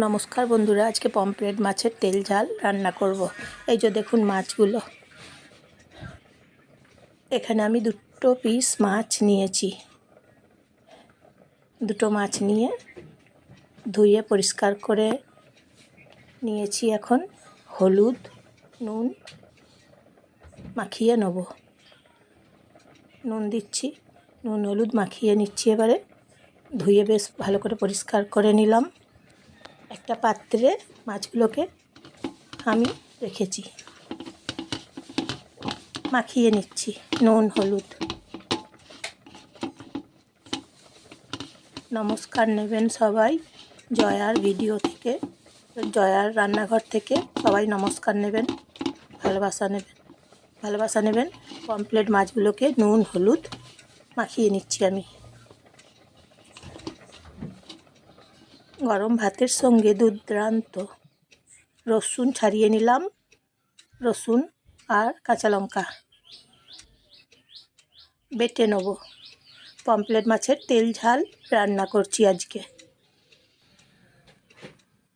নমস্কার বন্ধুরা, আজকে পমফ্রেট মাছের তেল ঝাল রান্না করব। এই যে দেখুন মাছগুলো, এখানে আমি দুটো পিস মাছ নিয়েছি। দুটো মাছ নিয়ে ধুয়ে পরিষ্কার করে নিয়েছি। এখন হলুদ নুন মাখিয়ে নেব। নুন দিচ্ছি, নুন হলুদ মাখিয়ে নিচ্ছি। এবারে ধুয়ে বেশ ভালো করে পরিষ্কার করে নিলাম। একটা পাত্রে মাছগুলোকে আমি রেখেছি, মাখিয়ে নিচ্ছি নুন হলুদ। নমস্কার নেবেন সবাই জয়ার ভিডিও থেকে, জয়ার রান্নাঘর থেকে সবাই নমস্কার নেবেন, ভালোবাসা নেবেন। পমফ্রেট মাছগুলোকে নুন হলুদ মাখিয়ে নিচ্ছি আমি। গরম ভাতের সঙ্গে দুর্দান্ত। রসুন ছাড়িয়ে নিলাম, রসুন আর কাঁচা লঙ্কা বেটে নেব। পমফ্রেট মাছের তেল ঝাল রান্না করছি আজকে।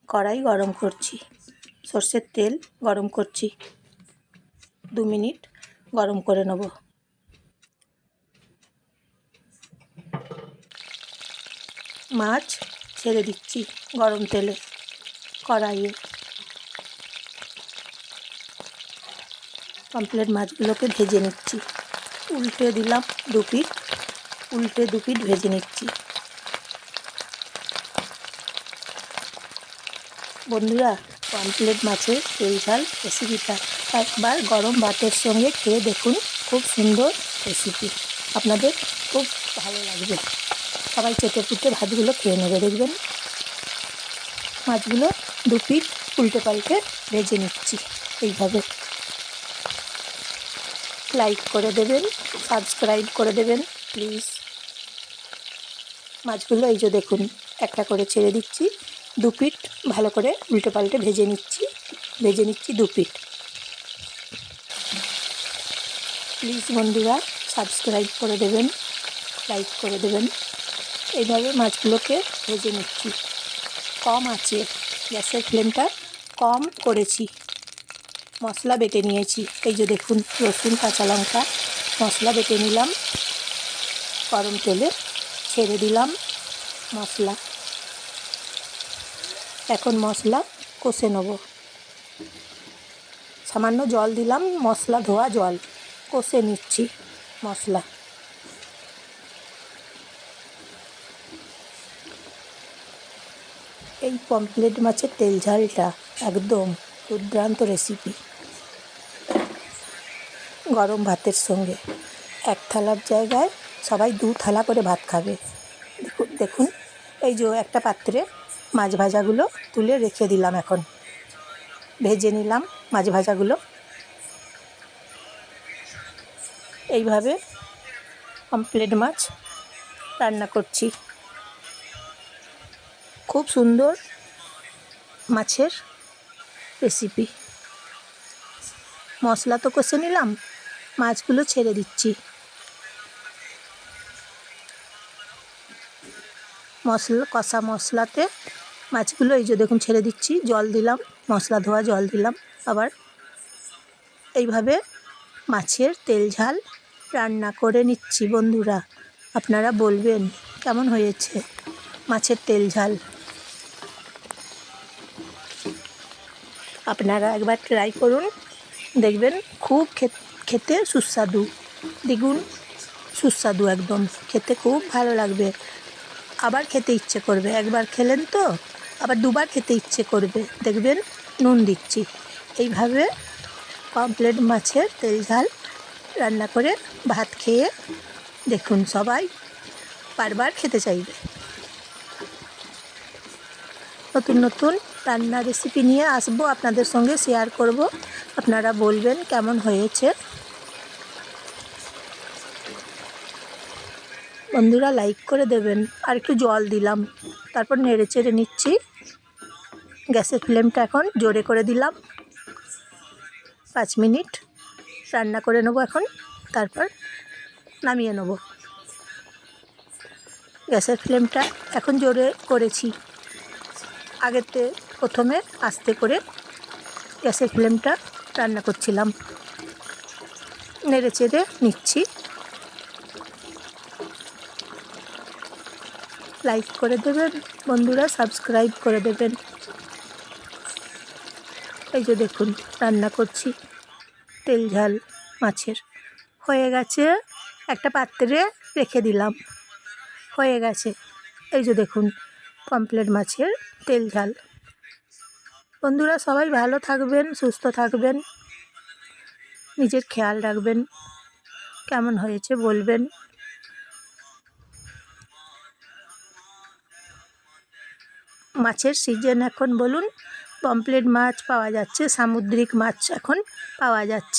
কড়াই গরম করছি, সর্ষের তেল গরম করছি। 2 মিনিট গরম করে নেব। মাছ ছেড়ে দিচ্ছি গরম তেলে কড়াইয়ে। পমফ্রেট মাছগুলোকে ভেজে নিচ্ছি। উল্টে দিলাম 2 পিঠ, উল্টে 2 পিঠ ভেজে নিচ্ছি। বন্ধুরা, পমফ্রেট মাছের তেল ঝাল রেসিপিটা একবার গরম ভাতের সঙ্গে খেয়ে দেখুন। খুব সুন্দর রেসিপি, আপনাদের খুব ভালো লাগবে। সবাই চেটে পুটে ভাতগুলো খেয়ে নেবে, দেখবেন। মাছগুলো 2 পিঠ উল্টে পাল্টে ভেজে নিচ্ছি এইভাবে। লাইক করে দেবেন, সাবস্ক্রাইব করে দেবেন প্লিজ। মাছগুলো এই যে দেখুন, একটা করে ছেড়ে দিচ্ছি। 2 পিঠ ভালো করে উল্টে পাল্টে ভেজে নিচ্ছি 2 পিঠ। প্লিজ বন্ধুরা সাবস্ক্রাইব করে দেবেন, লাইক করে দেবেন। এইভাবে মাছগুলোকে ভেজে নিচ্ছি কম আঁচে। গ্যাসের ফ্লেমটা কম করেছি। মশলা বেটে নিয়েছি, এই যে দেখুন, রসুন কাঁচা লঙ্কা মশলা বেটে নিলাম। গরম তেলে ছেড়ে দিলাম মশলা। এখন মশলা কষে নেব। সামান্য জল দিলাম, মশলা ধোয়া জল, কষে নিচ্ছি মশলা। এই পমফ্রেট মাছের তেল ঝালটা একদম দুর্দান্ত রেসিপি। গরম ভাতের সঙ্গে 1 থালার জায়গায় সবাই 2 থালা করে ভাত খাবে। দেখুন এই যে একটা পাত্রে মাছ ভাজাগুলো তুলে রেখে দিলাম। এখন ভেজে নিলাম মাছ ভাজাগুলো। এইভাবে পমফ্রেট মাছ রান্না করছি। খুব সুন্দর মাছের রেসিপি। মশলা তো কষে নিলাম, মাছগুলো ছেড়ে দিচ্ছি। কষা মশলাতে মাছগুলো এই যে দেখুন ছেড়ে দিচ্ছি। জল দিলাম, মশলা ধোয়া জল দিলাম আবার। এইভাবে মাছের তেল ঝাল রান্না করে নিচ্ছি। বন্ধুরা, আপনারা বলবেন কেমন হয়েছে মাছের তেল ঝাল। আপনারা একবার ট্রাই করুন, দেখবেন খুব খেতে সুস্বাদু, দ্বিগুণ সুস্বাদু। একদম খেতে খুব ভালো লাগবে, আবার খেতে ইচ্ছে করবে। একবার খেলেন তো আবার 2বার খেতে ইচ্ছে করবে, দেখবেন। নুন দিচ্ছি। এইভাবে পমফ্রেট মাছের তেল ঝাল রান্না করে ভাত খেয়ে দেখুন, সবাই বারবার খেতে চাইবে। নতুন নতুন রান্নার রেসিপি নিয়ে আসবো, আপনাদের সঙ্গে শেয়ার করব। আপনারা বলবেন কেমন হয়েছে। বন্ধুরা লাইক করে দেবেন। আর একটু জল দিলাম, তারপর নেড়ে চেড়ে নিচ্ছি। গ্যাসের ফ্লেমটা এখন জোরে করে দিলাম। 5 মিনিট রান্না করে নেব এখন, তারপর নামিয়ে নেব। গ্যাসের ফ্লেমটা এখন জোরে করেছি। আগেতে প্রথমে আস্তে করে গ্যাসের ফ্লেমটা রান্না করছিলাম, নেড়ে চেড়ে নিচ্ছি। লাইক করে দেবেন বন্ধুরা, সাবস্ক্রাইব করে দেবেন। এই যে দেখুন রান্না করছি তেল ঝাল মাছের, হয়ে গেছে। একটা পাত্রে রেখে দিলাম, হয়ে গেছে। এই যে দেখুন পমফ্রেট মাছের তেল ঝাল। বন্ধুরা সবাই ভালো থাকবেন, সুস্থ থাকবেন, নিজের খেয়াল রাখবেন। কেমন হয়েছে বলবেন। মাছের সিজন এখন বলুন, পমফ্রেট মাছ পাওয়া যাচ্ছে, সামুদ্রিক মাছ এখন পাওয়া যাচ্ছে।